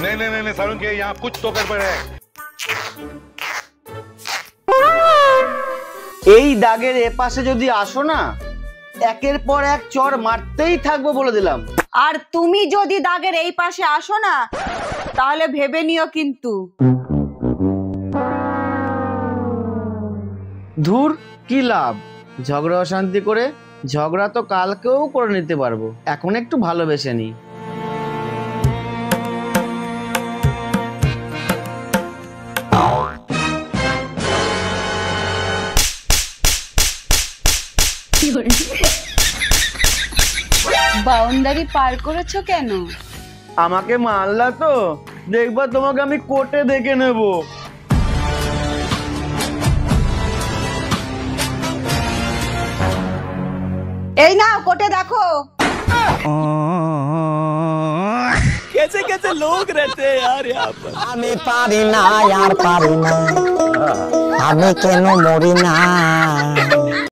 नहीं नहीं नहीं सारुण के यहाँ कुछ तो गड़बड़ है। এই দাগের এপাশে যদি আসো না, একের পর এক চড় মারতেই থাকবো বলে দিলাম। আর তুমি যদি দাগের এই পাশে আসো না, তাহলে ভেবে নিও কিন্তু। ধুর, কি লাভ ঝগড়া অশান্তি করে? ঝগড়া তো কালকেও করে নিতে পারবো, এখন একটু ভালোবেসে নি। বাউন্ডারি পার করেছো কেন? আমাকে মারলা তো, দেখবা তোমাকে আমি কোর্টে দেখে নেব। এই নাও কোর্টে দেখো। कैसे कैसे लोग रहते हैं यार यहाँ पर। আমি পারি না, আর পারি না, আমি কেন মরি না।